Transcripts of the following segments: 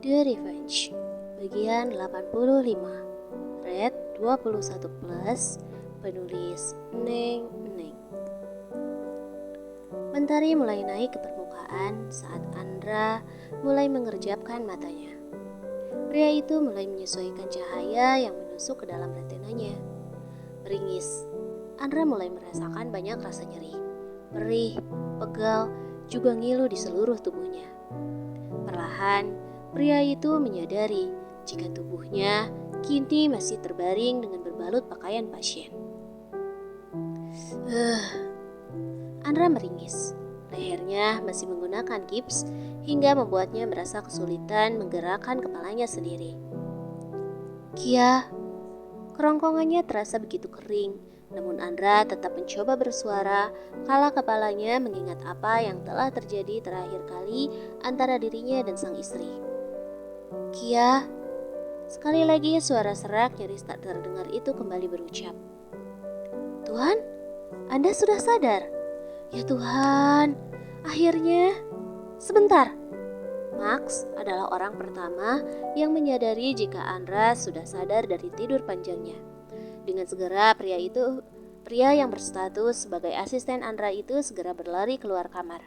The Revenge, bagian 85, Red 21 plus, penulis Neng Neng. Mentari mulai naik ke permukaan saat Andra mulai mengerjapkan matanya. Pria itu mulai menyesuaikan cahaya yang menusuk ke dalam retinanya. Meringis, Andra mulai merasakan banyak rasa nyeri, perih, pegal, juga ngilu di seluruh tubuhnya. Perlahan, pria itu menyadari jika tubuhnya kini masih terbaring dengan berbalut pakaian pasien. Andra meringis. Lehernya masih menggunakan gips hingga membuatnya merasa kesulitan menggerakkan kepalanya sendiri. Kia, kerongkongannya terasa begitu kering, namun Andra tetap mencoba bersuara kala kepalanya mengingat apa yang telah terjadi terakhir kali antara dirinya dan sang istri. Kia, sekali lagi suara serak nyaris tak terdengar itu kembali berucap. Tuhan, Anda sudah sadar? Ya Tuhan, akhirnya. Sebentar. Max adalah orang pertama yang menyadari jika Andra sudah sadar dari tidur panjangnya. Dengan segera pria yang berstatus sebagai asisten Andra itu segera berlari keluar kamar,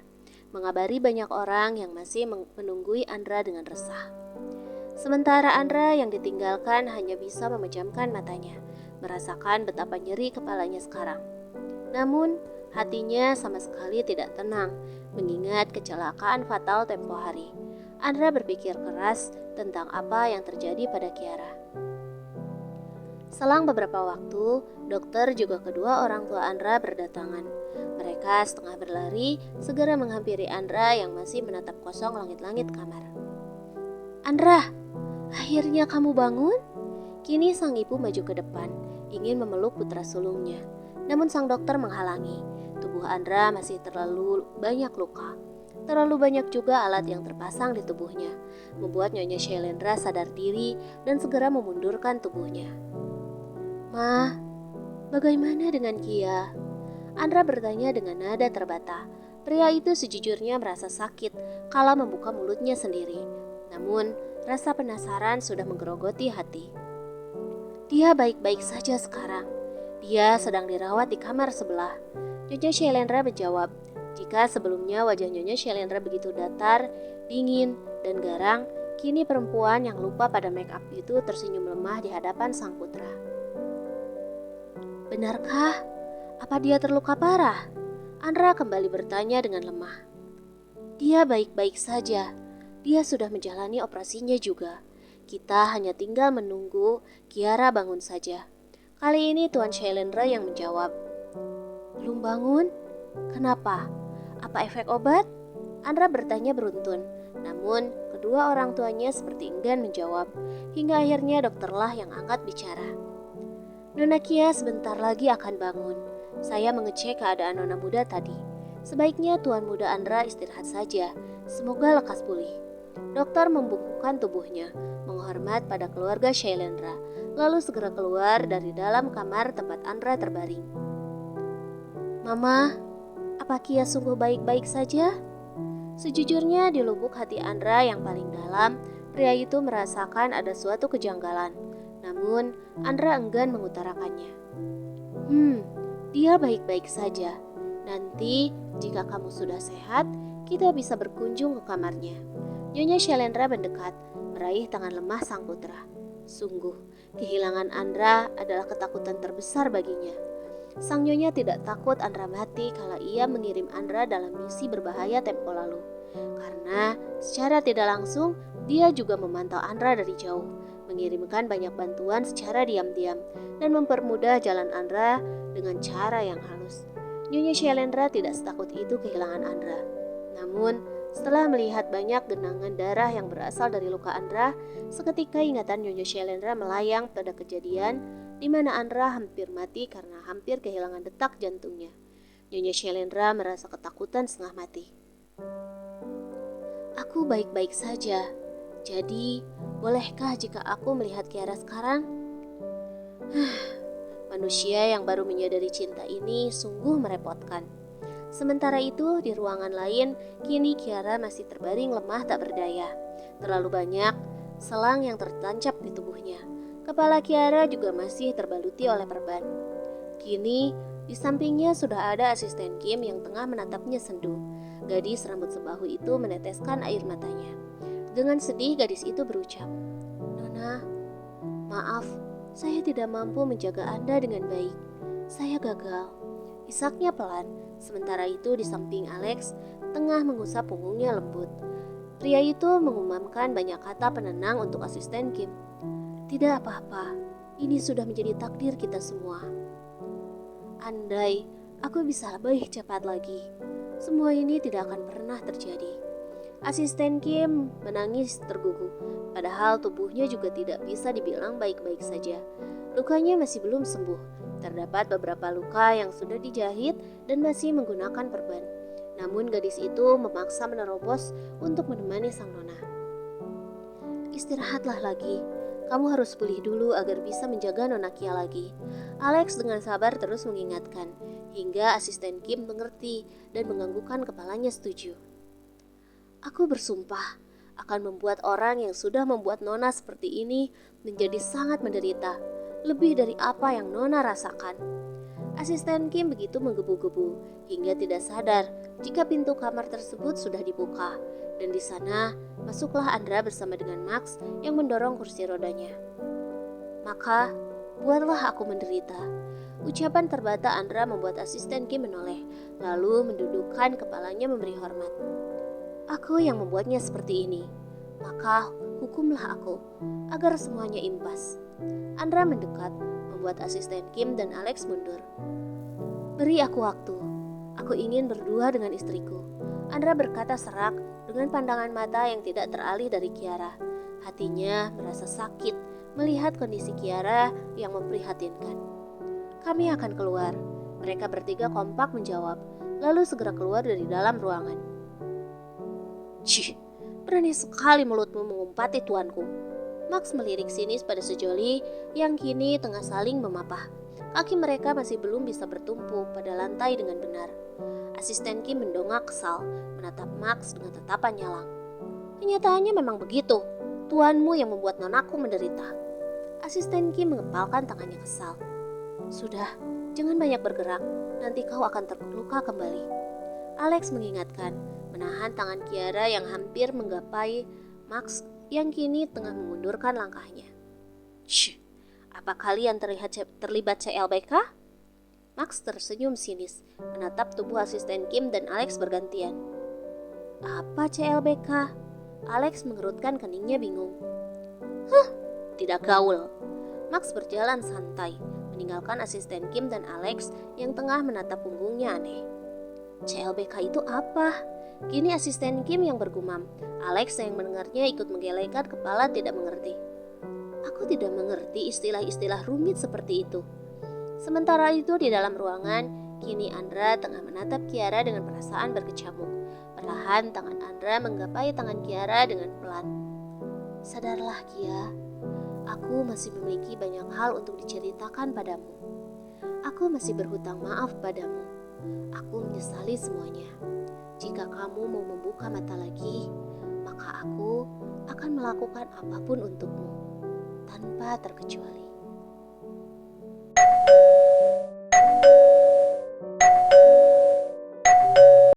mengabari banyak orang yang masih menunggui Andra dengan resah. Sementara Andra yang ditinggalkan hanya bisa memejamkan matanya, merasakan betapa nyeri kepalanya sekarang. Namun, hatinya sama sekali tidak tenang mengingat kecelakaan fatal tempo hari. Andra berpikir keras tentang apa yang terjadi pada Kiara. Selang beberapa waktu, dokter juga kedua orang tua Andra berdatangan. Mereka setengah berlari segera menghampiri Andra yang masih menatap kosong langit-langit kamar. Andra, akhirnya kamu bangun? Kini sang ibu maju ke depan, ingin memeluk putra sulungnya. Namun sang dokter menghalangi. Tubuh Andra masih terlalu banyak luka. Terlalu banyak juga alat yang terpasang di tubuhnya, membuat Nyonya Shailendra sadar diri dan segera memundurkan tubuhnya. Ma, bagaimana dengan Kia? Andra bertanya dengan nada terbata. Pria itu sejujurnya merasa sakit kala membuka mulutnya sendiri. Namun, rasa penasaran sudah menggerogoti hati. Dia baik-baik saja sekarang. Dia sedang dirawat di kamar sebelah. Nyonya Shailendra menjawab. Jika sebelumnya wajah Nyonya Shailendra begitu datar, dingin, dan garang, kini perempuan yang lupa pada make up itu tersenyum lemah di hadapan sang putra. Benarkah? Apa dia terluka parah? Andra kembali bertanya dengan lemah. Dia baik-baik saja. Dia sudah menjalani operasinya juga. Kita hanya tinggal menunggu Kiara bangun saja. Kali ini Tuan Shailendra yang menjawab. Belum bangun? Kenapa? Apa efek obat? Andra bertanya beruntun. Namun kedua orang tuanya seperti enggan menjawab. Hingga akhirnya dokterlah yang angkat bicara. Nona Kia sebentar lagi akan bangun. Saya mengecek keadaan nona muda tadi. Sebaiknya Tuan muda Andra istirahat saja. Semoga lekas pulih. Dokter membungkukkan tubuhnya, menghormat pada keluarga Shailendra, lalu segera keluar dari dalam kamar tempat Andra terbaring. Mama, apa Kia sungguh baik-baik saja? Sejujurnya di lubuk hati Andra yang paling dalam, pria itu merasakan ada suatu kejanggalan. Namun, Andra enggan mengutarakannya. Dia baik-baik saja. Nanti, jika kamu sudah sehat, kita bisa berkunjung ke kamarnya. Nyonya Shailendra mendekat, meraih tangan lemah sang putra. Sungguh, kehilangan Andra adalah ketakutan terbesar baginya. Sang nyonya tidak takut Andra mati kala ia mengirim Andra dalam misi berbahaya tempo lalu. Karena secara tidak langsung, dia juga memantau Andra dari jauh, mengirimkan banyak bantuan secara diam-diam, dan mempermudah jalan Andra dengan cara yang halus. Nyonya Shailendra tidak setakut itu kehilangan Andra. Namun, setelah melihat banyak genangan darah yang berasal dari luka Andra, seketika ingatan Nyonya Shailendra melayang pada kejadian di mana Andra hampir mati karena hampir kehilangan detak jantungnya. Nyonya Shailendra merasa ketakutan setengah mati. Aku baik-baik saja. Jadi, bolehkah jika aku melihat Kiara sekarang? Manusia yang baru menyadari cinta ini sungguh merepotkan. Sementara itu, di ruangan lain, kini Kiara masih terbaring lemah tak berdaya. Terlalu banyak selang yang tertancap di tubuhnya. Kepala Kiara juga masih terbaluti oleh perban. Kini, di sampingnya sudah ada asisten Kim yang tengah menatapnya sendu. Gadis rambut sebahu itu meneteskan air matanya. Dengan sedih, gadis itu berucap, "Nona, maaf, saya tidak mampu menjaga Anda dengan baik. Saya gagal." Isaknya pelan, sementara itu di samping Alex tengah mengusap punggungnya lembut. Pria itu mengumandangkan banyak kata penenang untuk asisten Kim. "Tidak apa-apa, ini sudah menjadi takdir kita semua. Andai aku bisa lebih cepat lagi, semua ini tidak akan pernah terjadi." Asisten Kim menangis tergugup, padahal tubuhnya juga tidak bisa dibilang baik-baik saja. Lukanya masih belum sembuh. Terdapat beberapa luka yang sudah dijahit dan masih menggunakan perban. Namun gadis itu memaksa menerobos untuk menemani sang nona. "Istirahatlah lagi. Kamu harus pulih dulu agar bisa menjaga Nona Kia lagi." Alex dengan sabar terus mengingatkan, hingga asisten Kim mengerti dan menganggukkan kepalanya setuju. "Aku bersumpah akan membuat orang yang sudah membuat Nona seperti ini menjadi sangat menderita, lebih dari apa yang Nona rasakan." Asisten Kim begitu menggebu-gebu hingga tidak sadar jika pintu kamar tersebut sudah dibuka, dan di sana masuklah Andra bersama dengan Max yang mendorong kursi rodanya. "Maka, buatlah aku menderita." Ucapan terbata Andra membuat asisten Kim menoleh, lalu mendudukkan kepalanya memberi hormat. "Aku yang membuatnya seperti ini, maka hukumlah aku, agar semuanya impas." Andra mendekat, membuat asisten Kim dan Alex mundur. "Beri aku waktu, aku ingin berdua dengan istriku," Andra berkata serak dengan pandangan mata yang tidak teralih dari Kiara. Hatinya merasa sakit melihat kondisi Kiara yang memprihatinkan. "Kami akan keluar," mereka bertiga kompak menjawab, lalu segera keluar dari dalam ruangan. "Cih, berani sekali mulutmu mengumpati tuanku." Max melirik sinis pada sejoli yang kini tengah saling memapah. Kaki mereka masih belum bisa bertumpu pada lantai dengan benar. Asisten Kim mendongak kesal, menatap Max dengan tatapan nyalang. "Kenyataannya memang begitu. Tuanmu yang membuat nonaku menderita." Asisten Kim mengepalkan tangannya kesal. "Sudah, jangan banyak bergerak, nanti kau akan terluka kembali." Alex mengingatkan, menahan tangan Kiara yang hampir menggapai Max yang kini tengah mengundurkan langkahnya. "Shh, apa kalian terlibat CLBK?" Max tersenyum sinis, menatap tubuh asisten Kim dan Alex bergantian. "Apa CLBK?" Alex mengerutkan keningnya bingung. "Tidak gaul." Max berjalan santai, meninggalkan asisten Kim dan Alex yang tengah menatap punggungnya aneh. "CLBK itu apa?" Kini asisten Kim yang bergumam. Alex yang mendengarnya ikut menggelengkan kepala tidak mengerti. "Aku tidak mengerti istilah-istilah rumit seperti itu." Sementara itu di dalam ruangan, kini Andra tengah menatap Kiara dengan perasaan berkecamuk. Perlahan tangan Andra menggapai tangan Kiara dengan pelan. "Sadarlah Kia, aku masih memiliki banyak hal untuk diceritakan padamu. Aku masih berhutang maaf padamu. Aku menyesali semuanya. Jika kamu mau membuka mata lagi, maka aku akan melakukan apapun untukmu, tanpa terkecuali."